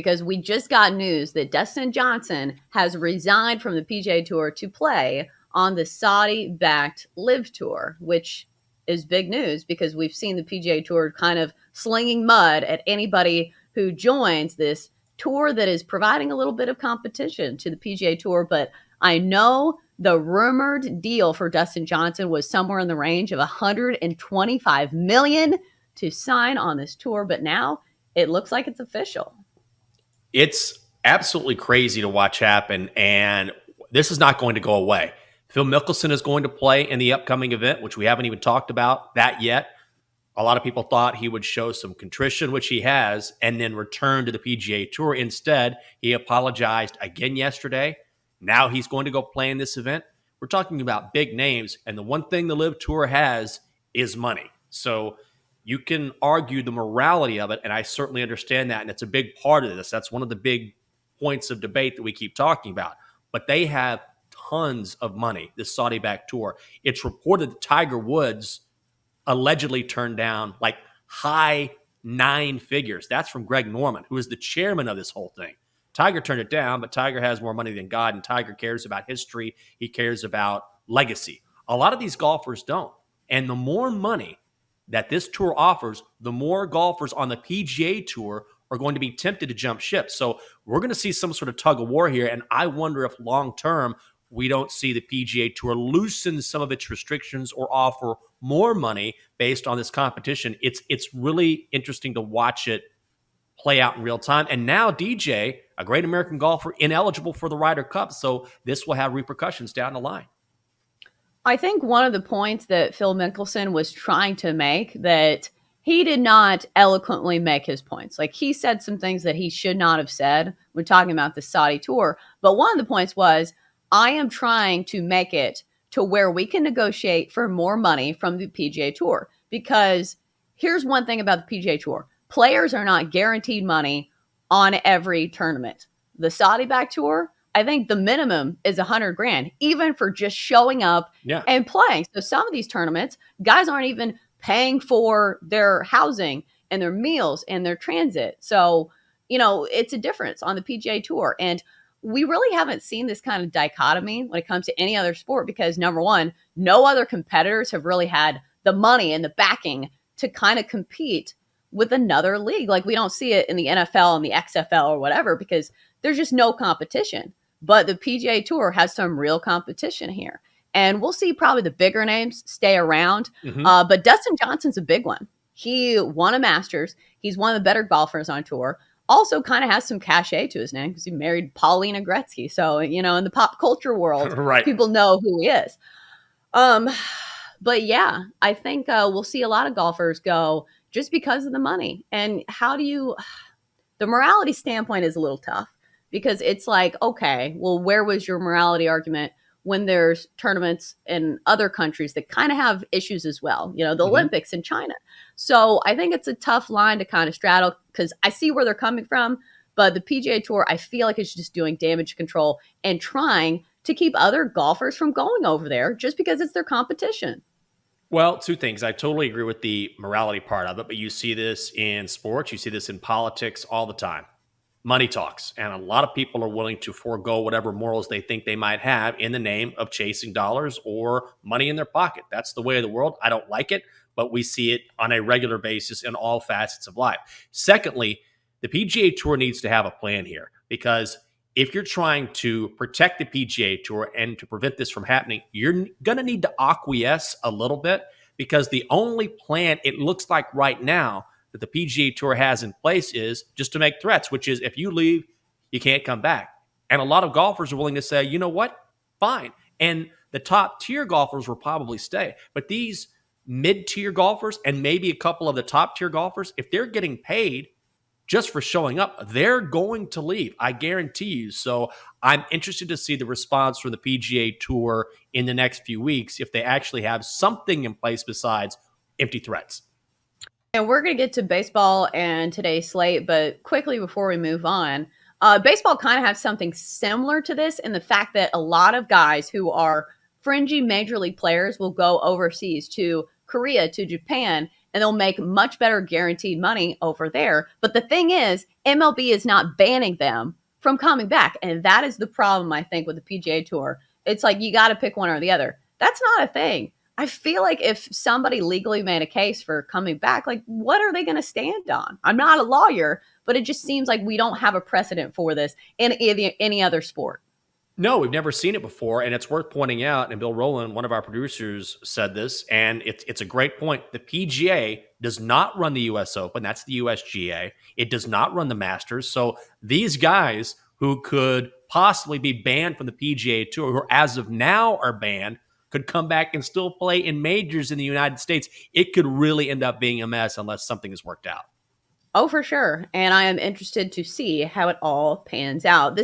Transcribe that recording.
because we just got news that Dustin Johnson has resigned from the PGA Tour to play on the Saudi-backed LIV Tour, which is big news because we've seen the PGA Tour kind of slinging mud at anybody who joins this tour that is providing a little bit of competition to the PGA Tour. But I know the rumored deal for Dustin Johnson was somewhere in the range of $125 million to sign on this tour, but now it looks like it's official. It's absolutely crazy to watch happen, and this is not going to go away. Phil Mickelson is going to play in the upcoming event, which we haven't even talked about that yet. A lot of people thought he would show some contrition, which he has, and then return to the PGA Tour. Instead, he apologized again yesterday. Now he's going to go play in this event. We're talking about big names, and the one thing the LIV Tour has is money. So you can argue the morality of it, and I certainly understand that, and it's a big part of this. That's one of the big points of debate that we keep talking about. But they have tons of money, this Saudi-backed tour. It's reported that Tiger Woods allegedly turned down like high 9 figures. That's from Greg Norman, who is the chairman of this whole thing. Tiger turned it down, but Tiger has more money than God, and Tiger cares about history. He cares about legacy. A lot of these golfers don't. And the more money that this tour offers, the more golfers on the PGA Tour are going to be tempted to jump ship. So we're going to see some sort of tug of war here, and I wonder if long-term we don't see the PGA Tour loosen some of its restrictions or offer more money based on this competition. It's really interesting to watch it play out in real time. And now DJ, a great American golfer, ineligible for the Ryder Cup, so this will have repercussions down the line. I think one of the points that Phil Mickelson was trying to make, that he did not eloquently make his points. Like, he said some things that he should not have said when talking about the Saudi tour. But one of the points was, I am trying to make it to where we can negotiate for more money from the PGA Tour. Because here's one thing about the PGA Tour. Players are not guaranteed money on every tournament. The Saudi-backed tour, I think the minimum is $100,000, even for just showing up and playing. So some of these tournaments, guys aren't even paying for their housing and their meals and their transit. So, it's a difference on the PGA Tour. And we really haven't seen this kind of dichotomy when it comes to any other sport because, number one, no other competitors have really had the money and the backing to kind of compete with another league. Like, we don't see it in the NFL and the XFL or whatever because there's just no competition. But the PGA Tour has some real competition here. And we'll see probably the bigger names stay around. But Dustin Johnson's a big one. He won a Masters. He's one of the better golfers on tour. Also kind of has some cachet to his name because he married Paulina Gretzky. So, in the pop culture world, people know who he is. But yeah, I think we'll see a lot of golfers go just because of the money. And the morality standpoint is a little tough. Because it's like, okay, well, where was your morality argument when there's tournaments in other countries that kind of have issues as well? The Olympics in China. So I think it's a tough line to kind of straddle because I see where they're coming from. But the PGA Tour, I feel like it's just doing damage control and trying to keep other golfers from going over there just because it's their competition. Well, 2 things. I totally agree with the morality part of it, but you see this in sports. You see this in politics all the time. Money talks, and a lot of people are willing to forego whatever morals they think they might have in the name of chasing dollars or money in their pocket. That's the way of the world. I don't like it, but we see it on a regular basis in all facets of life. Secondly, the PGA Tour needs to have a plan here because if you're trying to protect the PGA Tour and to prevent this from happening, you're going to need to acquiesce a little bit because the only plan it looks like right now that the PGA Tour has in place is just to make threats, which is if you leave, you can't come back. And a lot of golfers are willing to say, you know what? Fine. And the top tier golfers will probably stay. But these mid-tier golfers and maybe a couple of the top tier golfers, if they're getting paid just for showing up, they're going to leave. I guarantee you. So I'm interested to see the response from the PGA Tour in the next few weeks if they actually have something in place besides empty threats. And we're going to get to baseball and today's slate, but quickly before we move on, baseball kind of has something similar to this in the fact that a lot of guys who are fringy major league players will go overseas to Korea, to Japan, and they'll make much better guaranteed money over there. But the thing is, MLB is not banning them from coming back. And that is the problem, I think, with the PGA Tour. It's like you got to pick one or the other. That's not a thing. I feel like if somebody legally made a case for coming back, like what are they going to stand on? I'm not a lawyer, but it just seems like we don't have a precedent for this in any other sport. No, we've never seen it before, and it's worth pointing out. And Bill Rowland, one of our producers, said this, and it's a great point. The PGA does not run the U.S. Open; that's the USGA. It does not run the Masters. So these guys who could possibly be banned from the PGA Tour, who as of now are banned, could come back and still play in majors in the United States. It could really end up being a mess unless something is worked out. Oh, for sure. And I am interested to see how it all pans out.